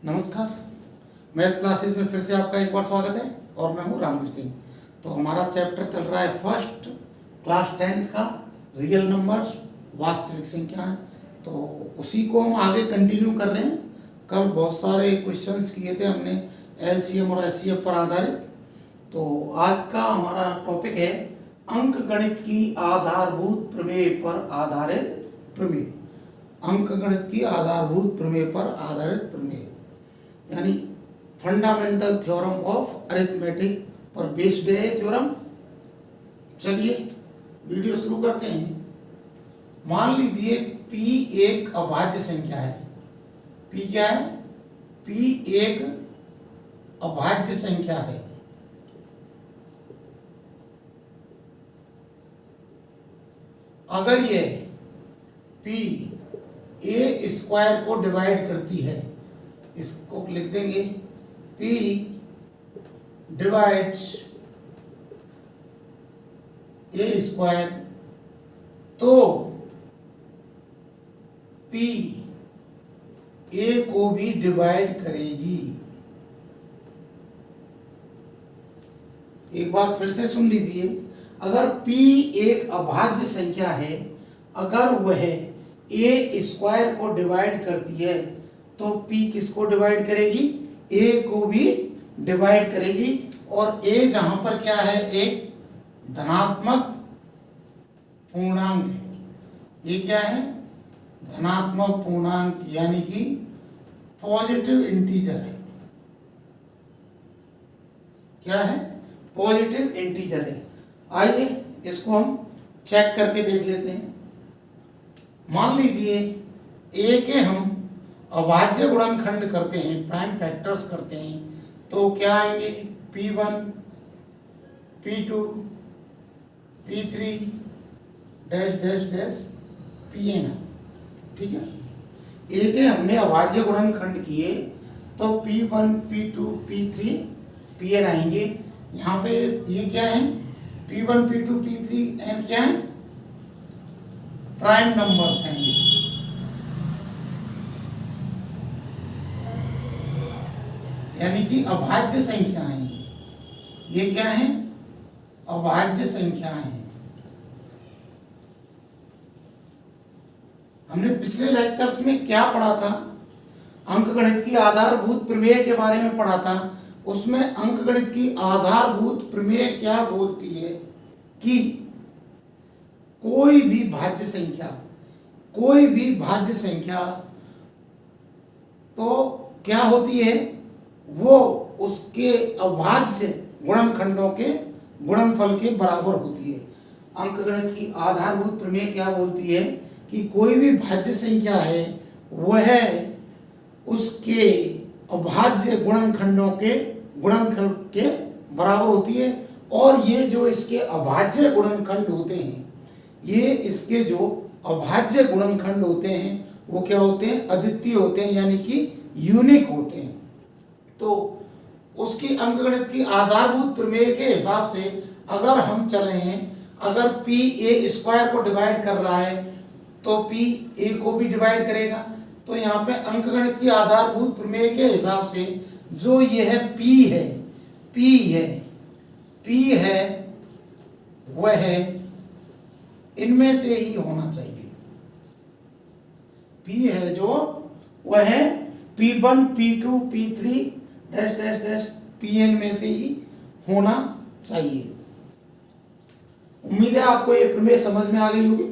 नमस्कार। Math classes में फिर से आपका एक बार स्वागत है और मैं हूं रामवीर सिंह। तो हमारा चैप्टर चल रहा है फर्स्ट क्लास 10th का रियल नंबर्स, वास्तविक संख्याएं। तो उसी को हम आगे कंटिन्यू कर रहे हैं। कल बहुत सारे क्वेश्चंस किए थे हमने एलसीएम और एचसीएफ पर आधारित। तो आज का हमारा टॉपिक है अंकगणित की आधारभूत प्रमेय पर आधारित प्रमेय। अंकगणित की आधारभूत प्रमेय पर आधारित प्रमेय यानी फंडामेंटल थ्योरम ऑफ अरिथमेटिक पर बेस्ड है थ्योरम। चलिए वीडियो शुरू करते हैं। मान लीजिए P एक अभाज्य संख्या है। P क्या है? P एक अभाज्य संख्या है। अगर ये P a स्क्वायर को डिवाइड करती है, इसको लिख देंगे P डिवाइड्स a स्क्वायर, तो P a को भी डिवाइड करेगी। एक बार फिर से सुन लीजिए। अगर P एक अभाज्य संख्या है, अगर वह a स्क्वायर को डिवाइड करती है तो P किसको डिवाइड करेगी? a को भी डिवाइड करेगी। और a जहां पर क्या है? एक धनात्मक पूर्णांक है। ये क्या है? धनात्मक पूर्णांक यानी कि पॉजिटिव इंटीजर है। क्या है? पॉजिटिव इंटीजर है। आइए इसको हम चेक करके देख लेते हैं। मान लीजिए a के हम अभाज्य गुणनखंड करते हैं, प्राइम फैक्टर्स करते हैं, तो क्या आएंगे? P1, P2, P3 dash dash dash Pn। ठीक है, a के हमने अभाज्य गुणनखंड किए तो P1, P2, P3 Pn आएंगे। यहाँ पे ये क्या है? P1, P2, P3 n क्या है? प्राइम नंबर्स हैं। यानी कि अभाज्य संख्याएं। ये क्या है? अभाज्य संख्याएं हैं। हमने पिछले लेक्चर्स में क्या पढ़ा था? अंकगणित की आधारभूत प्रमेय के बारे में पढ़ा था। उसमें अंकगणित की आधारभूत प्रमेय क्या बोलती है कि कोई भी भाज्य संख्या तो क्या होती है? वो उसके अभाज्य गुणनखंडों के गुणनफल के बराबर होती है। अंकगणित की आधारभूत प्रमेय क्या बोलती है कि कोई भी भाज्य संख्या है वह उसके अभाज्य गुणनखंडों के गुणनफल के बराबर होती है। और ये जो इसके अभाज्य गुणनखंड होते हैं, ये इसके जो अभाज्य गुणनखंड होते हैं वो क्या होते हैं? अद्वितीय होते हैं, यानी कि यूनिक होते हैं। तो उसकी अंकगणित की आधारभूत प्रमेय के हिसाब से अगर हम चले हैं, अगर P a स्क्वायर को डिवाइड कर रहा है तो P a को भी डिवाइड करेगा। तो यहाँ पे अंकगणित की आधारभूत प्रमेय के हिसाब से जो यह P है वह इनमें से ही होना चाहिए। P है जो वह P1, P2, P3 dash dash dash Pn में से ही होना चाहिए। उम्मीद है आपको ये प्रमेय समझ में आ गई होगी।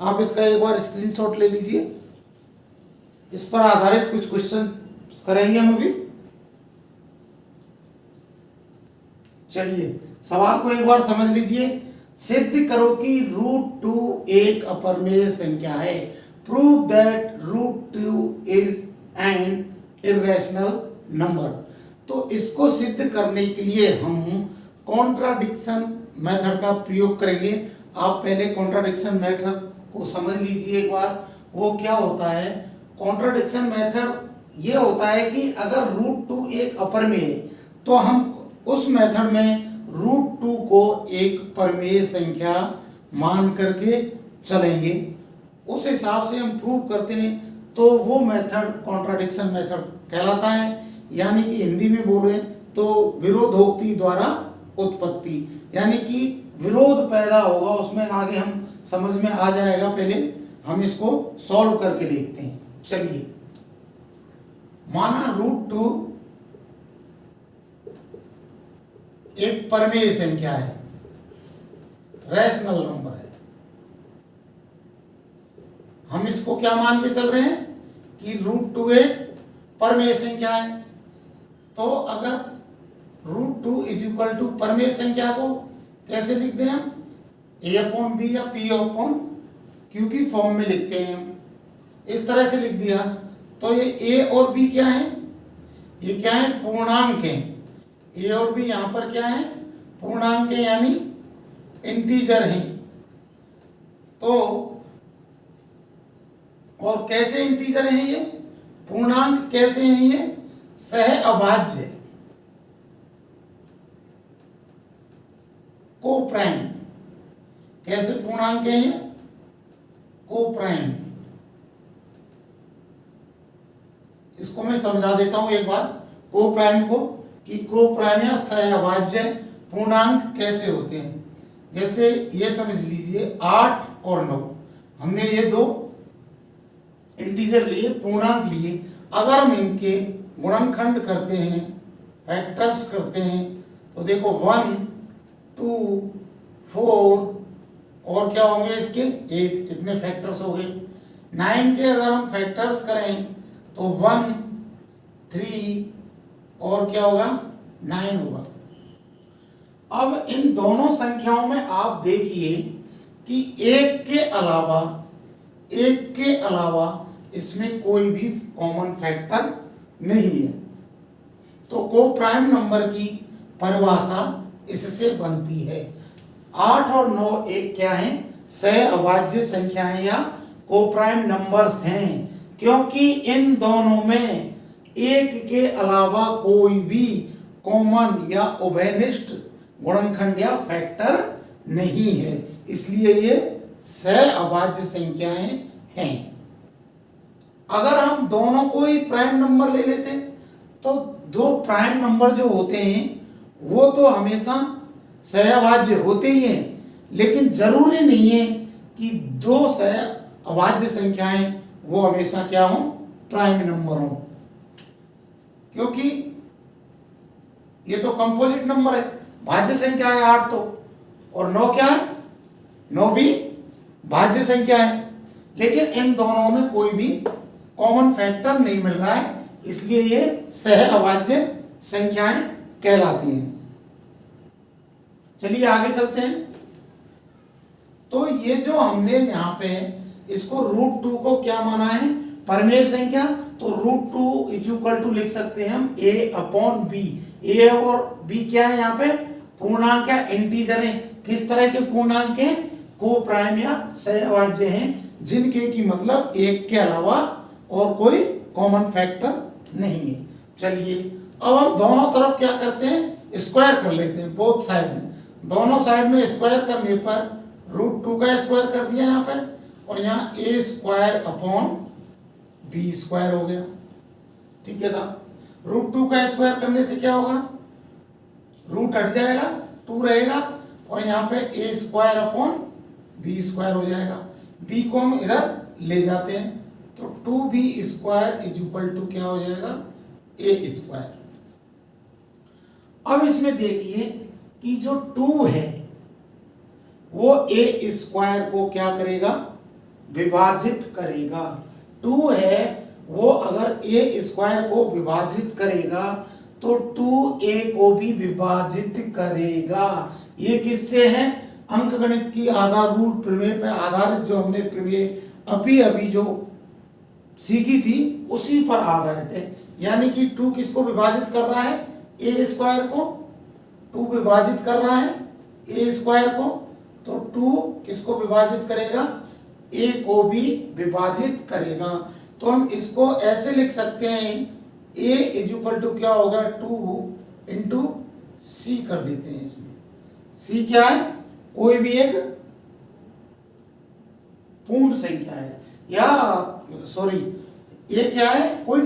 आप इसका एक बार स्क्रीनशॉट ले लीजिए। इस पर आधारित कुछ क्वेश्चन करेंगे हम अभी। चलिए सवाल को एक बार समझ लीजिए। सिद्ध करो कि √2 एक अपरिमेय संख्या है। Prove that √2 is an irrational number. तो इसको सिद्ध करने के लिए हम कॉन्ट्राडिक्शन मेथड का प्रयोग करेंगे। आप पहले कॉन्ट्राडिक्शन मेथड को समझ लीजिए एक बार। वो क्या होता है? कॉन्ट्राडिक्शन मेथड ये होता है कि अगर √2 एक अपरिमेय है तो हम उस मेथड में √2 को एक परिमेय संख्या मान करके चलेंगे। उस हिसाब से हम प्रूव करते हैं तो वो मेथड कॉन्ट्राडिक्शन मेथड कहलाता है। यानी कि हिंदी में बोले तो विरोधोक्ति द्वारा उत्पत्ति, यानी कि विरोध पैदा होगा उसमें, आगे हम समझ में आ जाएगा। पहले हम इसको सॉल्व करके देखते हैं। चलिए, माना √2 एक परमेय संख्या है, रैशनल नंबर है। हम इसको क्या मान के चल रहे हैं कि √2 एक परमेय संख्या है। तो अगर √2 इज इक्वल टू परमेय संख्या को कैसे लिखते हैं हम? a/b या p/q की फॉर्म में लिखते हैं हम। इस तरह से लिख दिया तो ये a और b क्या है? ये क्या है? पूर्णांक हैं। a और b यहाँ पर क्या है? पूर्णांक है, यानी इंटीजर हैं। तो और कैसे इंटीजर हैं ये? पूर्णांक कैसे हैं ये? सह अभाज्य, को प्राइम। कैसे पूर्णांक हैं ये? को प्राइम। इसको मैं समझा देता हूं एक बार को प्राइम को, कि को प्राइम या सह अभाज्य पूर्णांक कैसे होते हैं। जैसे ये समझ लीजिए 8 और 9, हमने ये दो इंटीजर लिए, पूर्णांक लिए। अगर हम इनके गुणनखंड करते हैं, फैक्टर्स करते हैं, तो देखो 1, 2, 4 और क्या होंगे इसके 8, इतने फैक्टर्स हो गए। 9 के अगर हम फैक्टर्स करें तो 1, 3 और क्या होगा 9 होगा। अब इन दोनों संख्याओं में आप देखिए कि एक के अलावा इसमें कोई भी कॉमन फैक्टर नहीं है। तो को प्राइम नंबर की परिभाषा इससे बनती है। 8 और 9 एक क्या है? सह अभाज्य संख्याएं या को प्राइम नंबर्स हैं, क्योंकि इन दोनों में एक के अलावा कोई भी कॉमन या उभयनिष्ठ गुणनखंड या फैक्टर नहीं है, इसलिए ये सह अभाज्य संख्याएं हैं। अगर हम दोनों को ही प्राइम नंबर ले लेते तो दो प्राइम नंबर जो होते हैं वो तो हमेशा सहअभाज्य होते ही हैं, लेकिन जरूरी नहीं है कि दो सहअभाज्य संख्याएं वो हमेशा क्या हो? प्राइम नंबर हो। क्योंकि ये तो कंपोजिट नंबर है, भाज्य संख्या है 8 तो, और 9 क्या है? 9 भी भाज्य संख्या है, लेकिन इन दोनों में कोई भी कॉमन फैक्टर नहीं मिल रहा है, इसलिए ये सहअभाज्य संख्याएं कहलाती हैं। चलिए आगे चलते हैं। तो ये जो हमने यहाँ पे इसको √2 को क्या माना है? परमेय संख्या। तो √2 इज इक्वल टू लिख सकते हैं हम a/b। a और b क्या है यहाँ पे? पूर्णांक या इंटीजर है। किस तरह के पूर्णांक हैं? को प्राइम या सहअभाज्य हैं, जिनके की मतलब एक के अलावा और कोई कॉमन फैक्टर नहीं है। चलिए अब हम दोनों तरफ क्या करते हैं? स्क्वायर कर लेते हैं, बोथ साइड में। दोनों साइड में स्क्वायर करने पर √2 का स्क्वायर कर दिया यहाँ पे, और यहाँ a²/b² हो गया। ठीक है था। √2 का स्क्वायर करने से क्या होगा? रूट हट जाएगा, 2 रहेगा, और यहाँ पे a²/b² हो जाएगा। b को हम इधर ले जाते हैं तो 2b² इज इक्वल टू क्या हो जाएगा? a²। अब इसमें देखिए कि जो 2 है वो a² को क्या करेगा? विभाजित करेगा। 2 है वो अगर a² को विभाजित करेगा तो 2a को भी विभाजित करेगा। ये किससे है? अंकगणित की आधारभूत प्रमेय पर आधारित, जो हमने प्रमेय अभी जो सीखी थी उसी पर आधारित है। यानी कि 2 किसको विभाजित कर रहा है? a² को। 2 विभाजित कर रहा है a² को, तो 2 किसको विभाजित करेगा? a को भी विभाजित करेगा। तो हम इसको ऐसे लिख सकते हैं, a इज इक्वल टू क्या होगा? 2 इंटू c कर देते हैं इसमें। c क्या है? कोई भी एक पूर्ण संख्या है, या सॉरी ए क्या है, कोई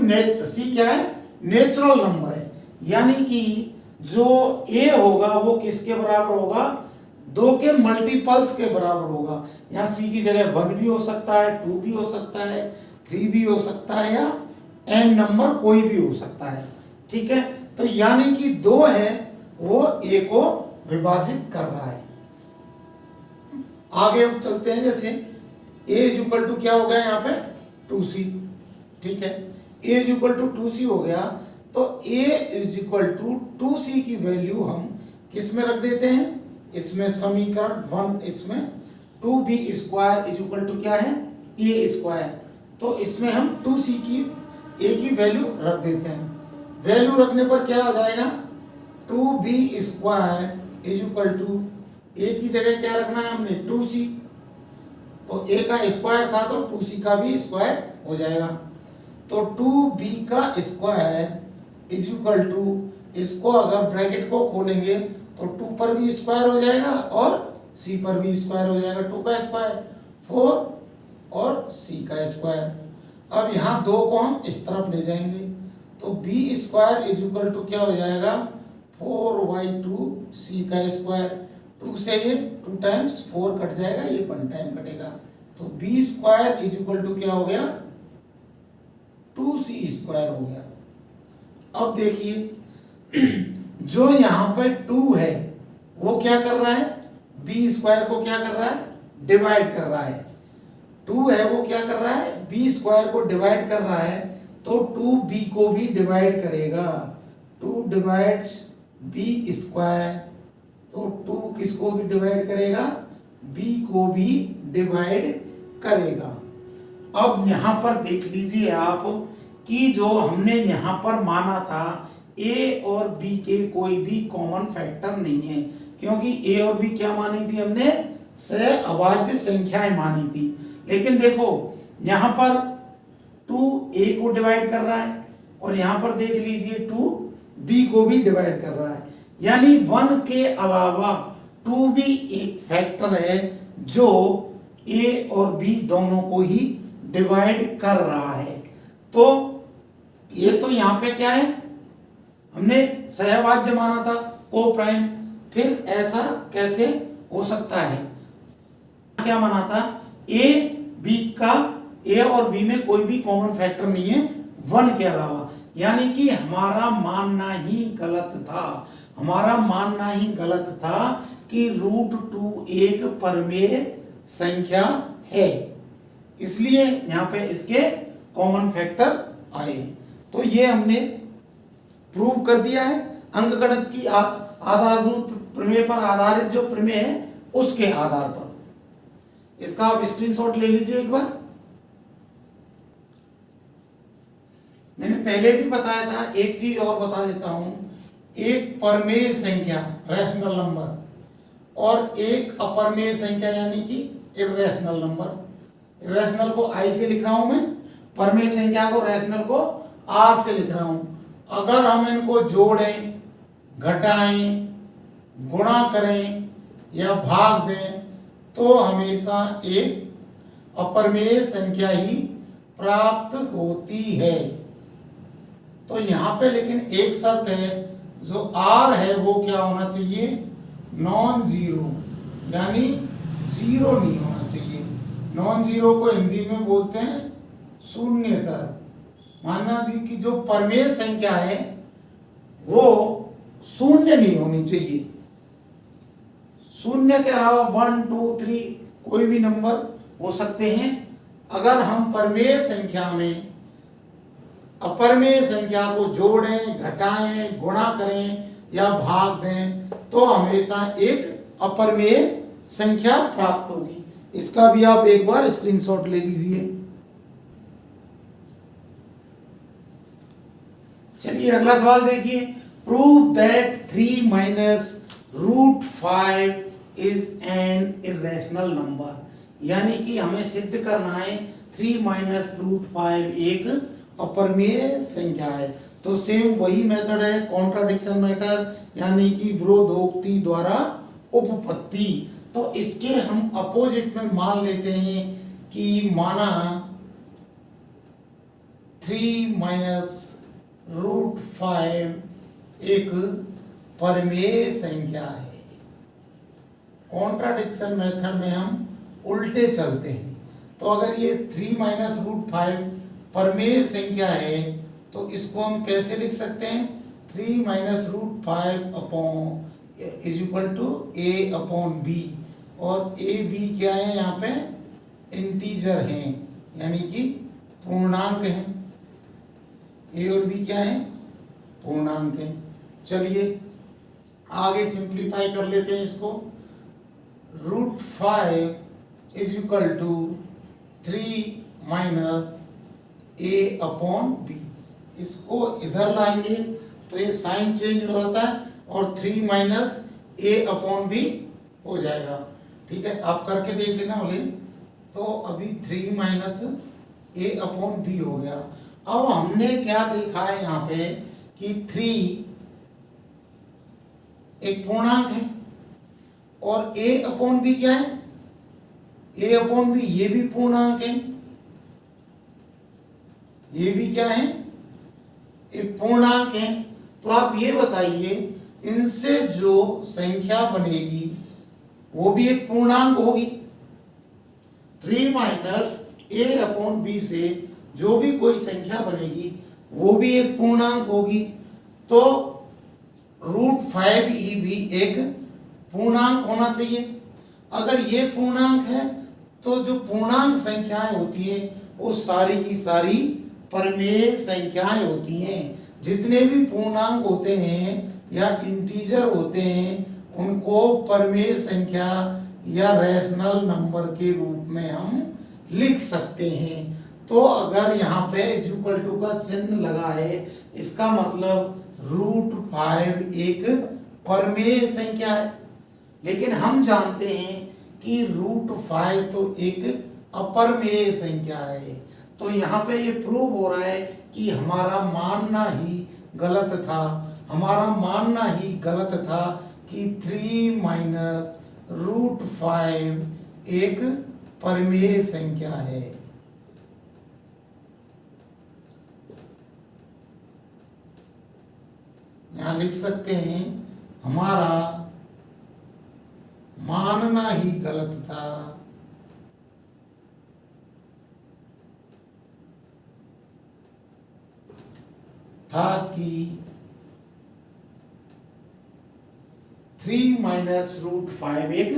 सी क्या है, नेचुरल नंबर है, यानी कि जो ए होगा वो किसके बराबर होगा, 2 के मल्टीपल्स के बराबर होगा। यहाँ सी की जगह 1 भी हो सकता है, 2 भी हो सकता है, 3 भी हो सकता है, या n नंबर कोई भी हो सकता है। ठीक है, तो यानी कि 2 है वो a को विभाजित कर रहा है। आगे हम चलते हैं, जैसे a इज इक्वल टू क्या हो गया यहाँ पे 2c। ठीक है, a is equal to 2c हो गया, तो a is equal to 2c की वैल्यू हम किस में रख देते हैं, इसमें समीकरण 1, इसमें 2b square is equal to क्या है, a स्क्वायर। तो इसमें हम 2c की a की वैल्यू रख देते हैं। वैल्यू रखने पर क्या आ जाएगा, 2b square is equal to a की जगह क्या रखना है हमने 2c, तो a का स्क्वायर था तो 2c का भी स्क्वायर हो जाएगा। तो 2b का स्क्वायर इज इक्वल टू, इसको अगर ब्रैकेट को खोलेंगे तो 2 पर भी स्क्वायर हो जाएगा और c पर भी स्क्वायर हो जाएगा, 2 का स्क्वायर 4 और c का स्क्वायर। अब यहाँ 2 को हम इस तरफ ले जाएंगे, तो b square is equal to क्या हो जाएगा 4y2 c का स्क्वायर। 2 से ये 2 टाइम्स 4 कट जाएगा, ये 1 टाइम कटेगा, तो b square is equal to क्या हो गया 2c स्क्वायर हो गया। अब देखिए जो यहाँ पर 2 है वो क्या कर रहा है, b स्क्वायर को क्या कर रहा है, डिवाइड कर रहा है। 2 है वो क्या कर रहा है, b स्क्वायर को डिवाइड कर रहा है, तो 2b को भी डिवाइड करेगा। 2 डिवाइड्स b स्क्वायर, तो 2 किसको भी डिवाइड करेगा, b को भी डिवाइड करेगा। अब यहाँ पर देख लीजिए आप कि जो हमने यहाँ पर माना था a और b के कोई भी कॉमन फैक्टर नहीं है, क्योंकि a और b क्या मानी थी हमने, सहअभाज्य संख्याएं मानी थी। लेकिन देखो यहाँ पर 2 a को डिवाइड कर रहा है और यहाँ पर देख लीजिए 2 b को भी डिवाइड कर रहा है, यानी 1 के अलावा 2 भी एक फैक्टर है जो a और b दोनों को ही डिवाइड कर रहा है। तो ये तो यहाँ पे क्या है, हमने सहअभाज्य माना था को प्राइम, फिर ऐसा कैसे हो सकता है, क्या माना था a और b में कोई भी कॉमन फैक्टर नहीं है 1 के अलावा, यानी कि हमारा मानना ही गलत था। हमारा मानना ही गलत था कि √2 एक परमेय संख्या है, इसलिए यहाँ पे इसके कॉमन फैक्टर आए। तो ये हमने प्रूव कर दिया है अंकगणित की आधारभूत प्रमेय पर आधारित जो प्रमेय है उसके आधार पर। इसका आप स्क्रीनशॉट ले लीजिए एक बार। मैंने पहले भी बताया था, एक चीज और बता देता हूं, एक परमेय संख्या रैशनल नंबर और एक अपरमेय संख्या यानी कि इर्रेशनल नंबर। इर्रेशनल को I से लिख रहा हूं मैं, परमेय संख्या को रैशनल को R से लिख रहा हूं। अगर हम इनको जोड़ें, घटाएं, गुणा करें या भाग दें तो हमेशा एक अपरमेय संख्या ही प्राप्त होती है। तो यहाँ पे लेकिन एक शर्त है, जो R है वो क्या होना चाहिए, नॉन जीरो, यानी जीरो नहीं होना चाहिए। नॉन जीरो को हिंदी में बोलते हैं शून्यतर। मानना जी कि जो परमेय संख्या है वो शून्य नहीं होनी चाहिए। शून्य के अलावा 1 2 3 कोई भी नंबर हो सकते हैं। अगर हम परमेय संख्या में अपरमेय संख्या को जोड़ें, घटाएं, गुणा करें या भाग दें तो हमेशा एक अपरमेय संख्या प्राप्त होगी। इसका भी आप एक बार स्क्रीनशॉट ले लीजिए। चलिए अगला सवाल देखिए, prove that 3 minus √5 is an irrational number. यानी कि हमें सिद्ध करना है 3 माइनस √5 एक अपरमेय संख्या है। तो सेम वही मेथड है, कॉन्ट्राडिक्शन मेथड, यानी कि विरोधोक्ति द्वारा उपपत्ति। तो इसके हम अपोजिट में मान लेते हैं कि माना 3 - एक परिमेय संख्या है। कॉन्ट्राडिक्शन मेथड में हम उल्टे चलते हैं। तो अगर ये 3 - परिमेय संख्या है तो इसको हम कैसे लिख सकते हैं? 3 - इज इक्वल टू a/b, और a b क्या है? यहाँ पे इंटीजर हैं, यानी कि पूर्णांक हैं। a और b क्या है? पूर्णांक हैं। चलिए आगे सिंप्लीफाई कर लेते हैं इसको। √5 इज इक्वल टू 3 - a/b। इसको इधर लाएंगे तो ये साइन चेंज हो जाता है और 3 - a/b हो जाएगा। ठीक है, आप करके देख लेना बोले। तो अभी 3 - a/b हो गया। अब हमने क्या देखा है यहाँ पे कि 3 एक पूर्णांक है और a/b क्या है? a/b ये भी पूर्णांक है, ये भी क्या है? एक पूर्णांक है। तो आप ये बताइए इनसे जो संख्या बनेगी वो भी एक पूर्णांक होगी। 3 - a/b से जो भी कोई संख्या बनेगी वो भी एक पूर्णांक होगी। तो √5 भी एक पूर्णांक होना चाहिए। अगर ये पूर्णांक है तो जो पूर्णांक संख्याएं होती हैं वो सारी की सारी परिमेय संख्याएं होती हैं। जितने भी पूर्णांक होते हैं या इंटीजर होते हैं उनको परिमेय संख्या या रैशनल नंबर के रूप में हम लिख सकते हैं। तो अगर यहाँ पे इज इक्वल टू का चिन्ह लगा है इसका मतलब √5 एक परिमेय संख्या है। लेकिन हम जानते हैं कि √5 तो एक अपरिमेय संख्या है। तो यहाँ पे ये प्रूव हो रहा है कि हमारा मानना ही गलत था। हमारा मानना ही गलत था कि 3 - √5 एक परिमेय संख्या है। यहाँ लिख सकते हैं हमारा मानना ही गलत था कि 3 - √5 एक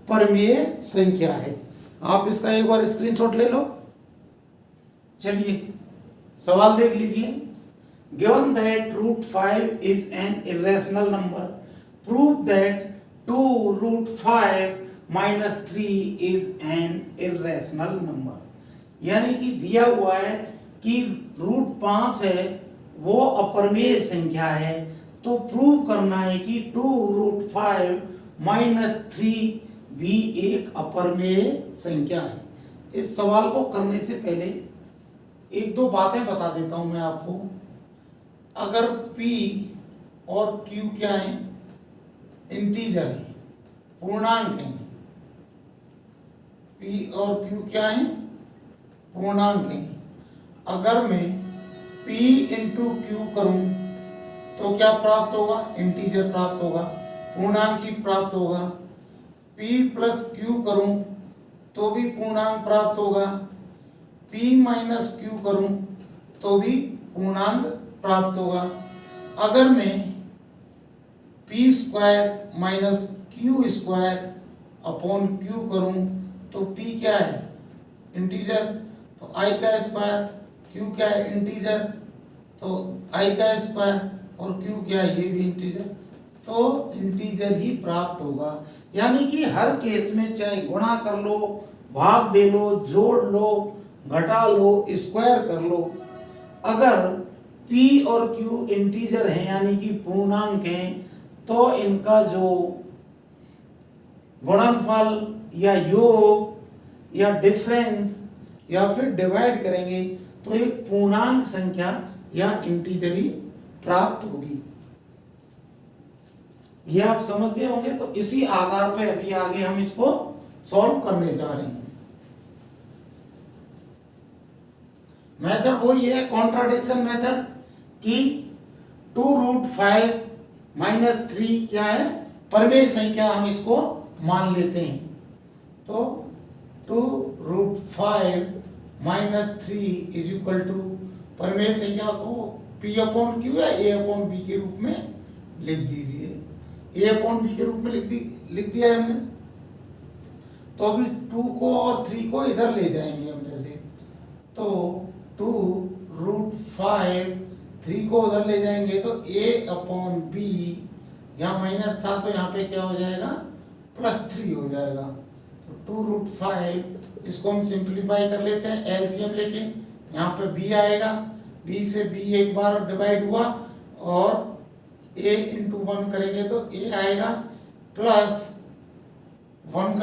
परिमेय संख्या है। आप इसका एक बार स्क्रीनशॉट ले लो। चलिए सवाल देख लीजिए। Given that √5 is an irrational number, prove that 2 √5 - 3 is an irrational number. यानी कि दिया हुआ है कि √5 है वो अपरिमेय संख्या है, तो प्रूव करना है कि 2 √5 - 3 भी एक अपरिमेय संख्या है। इस सवाल को करने से पहले एक दो बातें बता देता हूं मैं आपको। अगर P और Q क्या है? इंटीजर है, पूर्णांक है। P और Q क्या है? पूर्णांक है। अगर मैं P × Q करूं तो क्या प्राप्त होगा? इंटीजर प्राप्त होगा, पूर्णांक ही प्राप्त होगा। P + Q करूं तो भी पूर्णांक प्राप्त होगा। P - Q करूं तो भी पूर्णांक प्राप्त होगा। अगर मैं p² - q² अपॉन q करूं तो p क्या है? इंटीजर, तो i का स्क्वायर। q क्या है? इंटीजर, तो i का स्क्वायर। और q क्या है? ये भी इंटीजर, तो इंटीजर ही प्राप्त होगा। यानी कि हर केस में चाहे गुणा कर लो, भाग दे लो, जोड़ लो, घटा लो, स्क्वायर कर लो, अगर p और q इंटीजर हैं यानी कि पूर्णांक हैं तो इनका जो गुणनफल या योग या डिफरेंस या फिर डिवाइड करेंगे तो एक पूर्णांक संख्या या इंटीजर ही प्राप्त होगी। ये आप समझ गए होंगे। तो इसी आधार पर अभी आगे हम इसको सॉल्व करने जा रहे हैं। मेथड वही है कॉन्ट्राडिक्शन मेथड कि 2√5 - 3 क्या है, परमेय संख्या हम इसको मान लेते हैं। तो 2√5 - 3 इज इक्वल टू परमेय संख्या को P/Q या A/B के रूप में लिख दीजिए। A/B के रूप में लिख दिया है हमने। तो अभी 2 को और 3 को इधर ले जाएंगे हम जैसे, तो 2√5 3 को उधर ले जाएंगे तो A/B, यहाँ माइनस था तो यहाँ पे क्या हो जाएगा, +3 हो जाएगा। तो 2√5 इसको हम सिंप्लीफाई कर लेते हैं एलसीएम लेके, यहाँ पे b आएगा, b से b एक बार डिवाइड हुआ और a × 1 करेंगे तो a आएगा, प्लस 1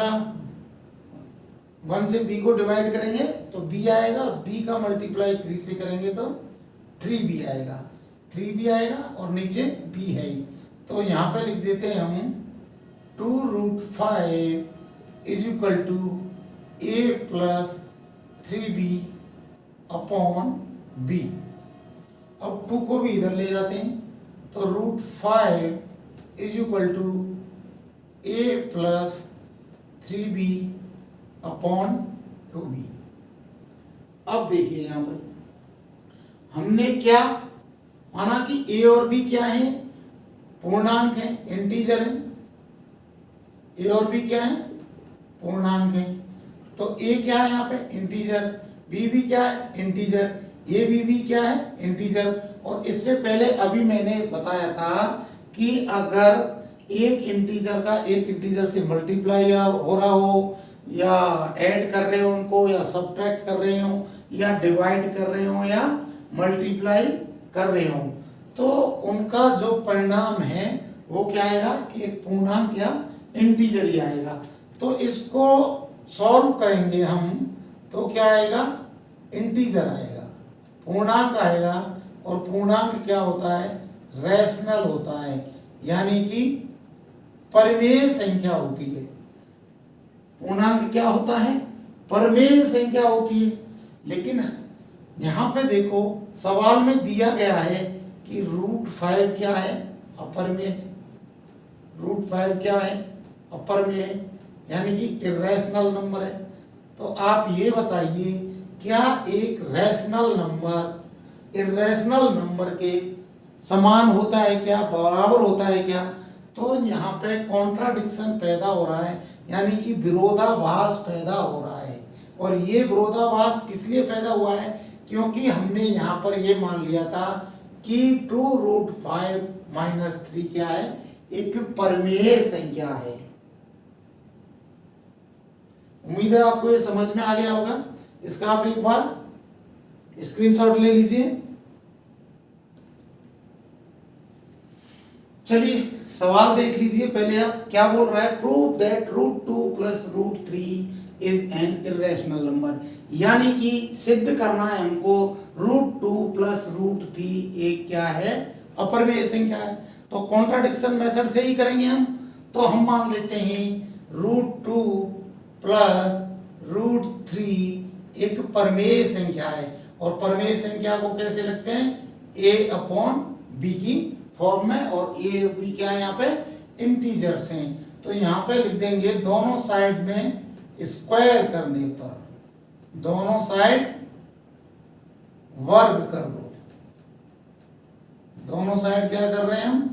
से b को डिवाइड करेंगे तो b आएगा, b का मल्टीप्लाई 3 से करेंगे तो 3b आएगा, 3b आएगा और नीचे b है ही। तो यहाँ पे लिख देते हैं हम 2√5 is equal to a + 3b/b। अब 2 को भी इधर ले जाते हैं तो √5 is equal to a + 3b/2b। अब देखिए यहाँ पर हमने क्या माना कि a और b क्या है, पूर्णांक है, इंटीजर है। a और b क्या है, पूर्णांक है। तो a क्या है यहाँ पे, इंटीजर, b भी क्या है, इंटीजर, ये भी क्या है, इंटीजर। और इससे पहले अभी मैंने बताया था कि अगर एक इंटीजर का एक इंटीजर से मल्टीप्लाई हो रहा हो, या ऐड कर रहे हो उनको, या सब्ट्रैक्ट कर रहे हो, या डिवाइड कर रहे हो, या मल्टीप्लाई कर रहे हो, तो उनका जो परिणाम है वो क्या आएगा, एक पूर्णांक या इंटीजर ही आएगा। तो इसको सॉल्व करेंगे हम तो क्या आएगा, इंटीजर आएगा, पूर्णांक आएगा। और पूर्णांक क्या होता है, रैशनल होता है, यानी कि परमेय संख्या होती है। पूर्णांक क्या होता है, परमेय संख्या होती है। लेकिन यहाँ पे देखो सवाल में दिया गया है कि √5 क्या है, अपरमेय है। √5 क्या है, अपरमेय है, यानी कि इर्रेशनल नंबर है। तो आप ये बताइए, क्या एक रैशनल नंबर इर्रेशनल नंबर के समान होता है क्या, बराबर होता है क्या? तो यहाँ पे कॉन्ट्राडिक्शन पैदा हो रहा है, यानी कि विरोधाभास पैदा हो रहा है। और ये विरोधाभास किस लिए पैदा हुआ है, क्योंकि हमने यहाँ पर ये मान लिया था कि 2√5 - 3 क्या है, एक परमेय संख्या है। उम्मीद है आपको ये समझ में आ गया होगा। इसका आप एक बार स्क्रीनशॉट ले लीजिए। चलिए सवाल देख लीजिए पहले आप क्या बोल रहा है। Prove that √2 + √3 is an irrational number, यानी कि सिद्ध करना है हमको √2 + √3 एक क्या है, अपरमेय संख्या है। तो कॉन्ट्राडिक्शन मेथड से ही करेंगे हम। तो हम मान लेते हैं √2 + √3 एक परमेय संख्या है। और परमेय संख्या को कैसे लिखते हैं, a/b की फॉर्म में, और a और b क्या है यहाँ पे, इंटीजर्स हैं। तो यहाँ पे लिख देंगे दोनों साइड में स्क्वायर करने पर, दोनों साइड वर्ग कर दो। दोनों साइड क्या कर रहे हैं हम,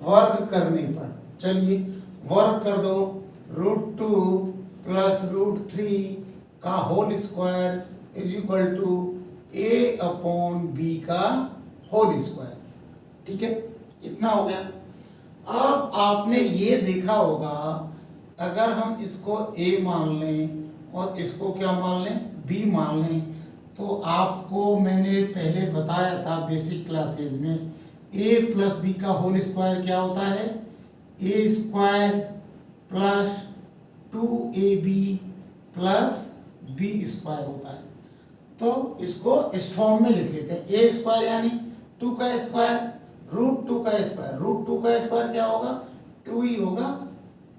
वर्ग करने पर। चलिए वर्ग कर दो, √2 + √3 का whole square is equal to a/b का होल स्क्वायर। ठीक है, इतना हो गया। अब आपने ये देखा होगा, अगर हम इसको a मान लें और इसको क्या मान लें, b मान लें, तो आपको मैंने पहले बताया था बेसिक क्लासेज में, a + b का होल स्क्वायर क्या होता है, a² + 2ab + b² होता है। तो इसको इस फॉर्म में लिख लेते हैं, a² यानी 2 का स्क्वायर, √2 का स्क्वायर, √2 का स्क्वायर क्या होगा, 2 ही होगा,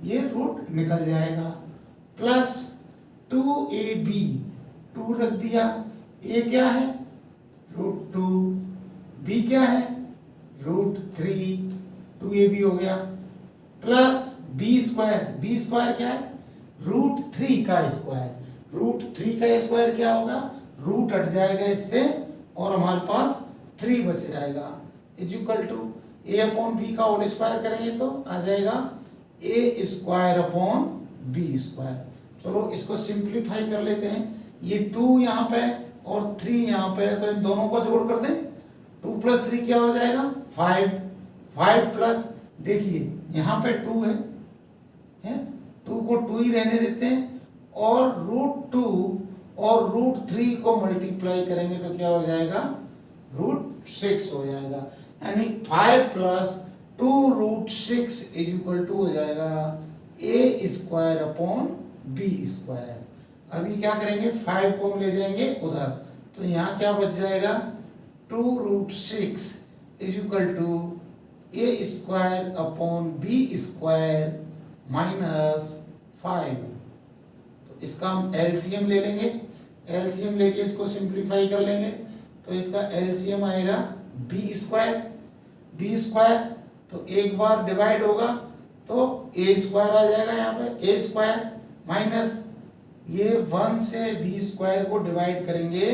ये रूट निकल जाएगा, प्लस 2ab, 2 रख दिया, a क्या है √2, b क्या है √3, 2ab हो गया, प्लस b स्क्वायर क्या है √3 का स्क्वायर, √3 का स्क्वायर क्या होगा, रूट हट जाएगा इससे और हमारे पास 3 बच जाएगा, इज इक्वल टू a/b का होल स्क्वायर करेंगे तो आ जाएगा a²/b²। चलो इसको सिंप्लीफाई कर लेते हैं, ये 2 यहाँ पे और 3 यहाँ पे है, तो इन दोनों को जोड़ कर दें, 2 + 3 क्या हो जाएगा 5 प्लस, देखिए यहाँ पे 2 है 2 को 2 ही रहने देते हैं, और √2 और √3 को मल्टीप्लाई करेंगे तो क्या हो जाएगा √6 हो जाएगा, यानी 5 + 2√6 = हो जाएगा a²/b²। अभी क्या करेंगे 5 को हम ले जाएंगे उधर, तो यहाँ क्या बच जाएगा 2√6 = a²/b² - 5। तो इसका हम एलसीएम ले लेंगे, एलसीएम लेके इसको सिंप्लीफाई कर लेंगे, तो इसका एलसीएम आएगा b² तो एक बार डिवाइड होगा तो a² आ जाएगा, यहाँ पे a² माइनस ये 1 से b² को डिवाइड करेंगे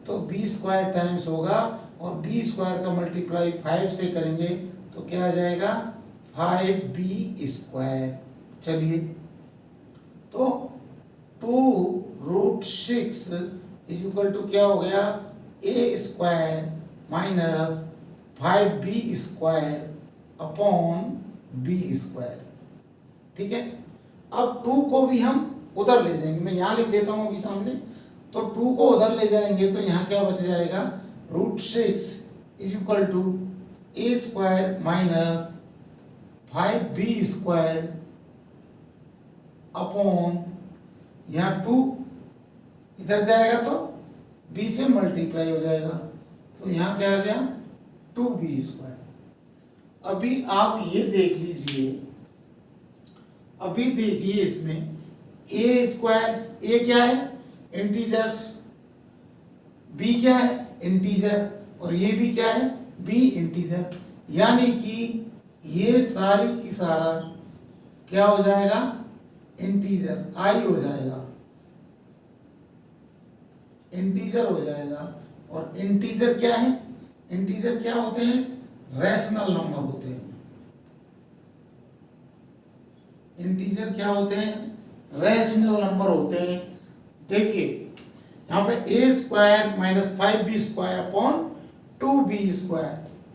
तो b² टाइम्स होगा, और b² का मल्टीप्लाई 5 से करेंगे तो क्या आ जाएगा 5b²। चलिए तो 2√6 = क्या हो गया a² - 5b²/b²। ठीक है, अब 2 को भी हम उधर ले जाएंगे, मैं यहाँ लिख देता हूँ अभी सामने, तो 2 को उधर ले जाएंगे तो यहाँ क्या बच जाएगा √6 = a² - 5b² अपॉन यहाँ 2 इधर जाएगा तो b से मल्टीप्लाई हो जाएगा, तो यहाँ क्या आ गया 2b²। अभी आप ये देख लीजिए, अभी देखिए इसमें a² क्या है इंटीजर, b क्या है इंटीजर, और ये भी क्या है b इंटीजर, यानी कि ये सारी की सारा क्या हो जाएगा इंटीजर i हो जाएगा, इंटीजर हो जाएगा। और इंटीजर क्या है, इंटीजर क्या होते हैं रैशनल नंबर होते हैं, इंटीजर क्या होते हैं रैशनल नंबर होते हैं। देखिए यहाँ पे a² - 5b² / 2b²,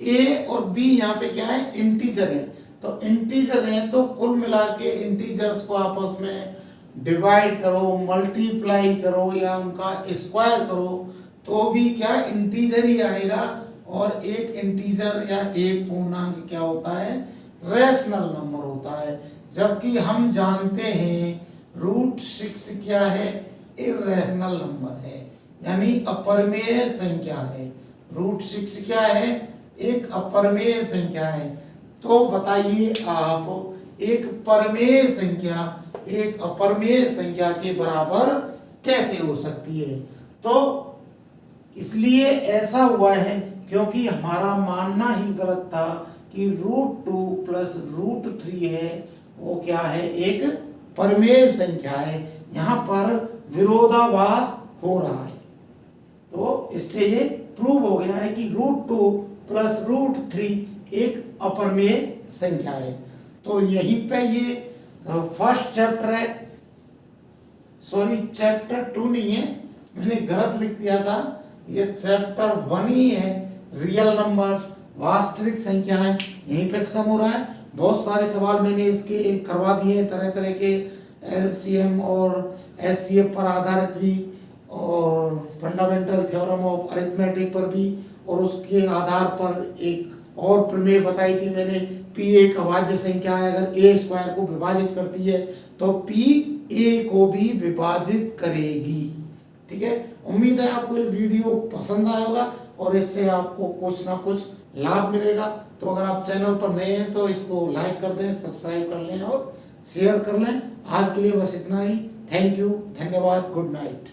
a और b यहाँ पे क्या है इंटीजर है, तो इंटीजर है तो कुल मिला के इंटीजर्स को आपस में डिवाइड करो, मल्टीप्लाई करो या उनका स्क्वायर करो तो भी क्या इंटीजर ही आएगा, और एक इंटीजर या एक पूर्णांक क्या होता है रैशनल नंबर होता है, जबकि हम जानते हैं √6 क्या है इर्रेशनल नंबर है, यानी अपरिमेय संख्या है। √6 क्या है एक अपरिमेय संख्या है। तो बताइए आप एक परिमेय संख्या एक अपरिमेय संख्या के बराबर कैसे हो सकती है। तो इसलिए ऐसा हुआ है क्योंकि हमारा मानना ही गलत था कि √2 + √3 है वो क्या है एक परिमेय संख्या है, यहाँ पर विरोधाभास हो रहा है। तो इससे ये प्रूव हो गया है कि √2 + √3 एक अपरिमेय संख्या है। तो यहीं पे ये फर्स्ट चैप्टर है, सॉरी चैप्टर 2 नहीं है, मैंने गलत लिख दिया था, ये चैप्टर 1 ही है, रियल नंबर्स वास्तविक संख्याएं, यहीं पे खत्म हो रहा है। बहुत सारे सवाल मैंने इसके करवा दिए हैं, तरह तरह के एलसीएम और एचसीएफ पर आधारित भी, और फंडामेंटल थ्योरम ऑफ अरिथमेटिक पर भी, और उसके आधार पर एक और प्रमेय बताई थी मैंने, पी एक अभाज्य संख्या है, अगर a² को विभाजित करती है तो p a को भी विभाजित करेगी। ठीक है, उम्मीद है आपको ये वीडियो पसंद आया होगा और इससे आपको कुछ ना कुछ लाभ मिलेगा। तो अगर आप चैनल पर नए हैं तो इसको लाइक कर दें, सब्सक्राइब कर लें और शेयर कर लें। आज के लिए बस इतना ही। थैंक यू, धन्यवाद, गुड नाइट।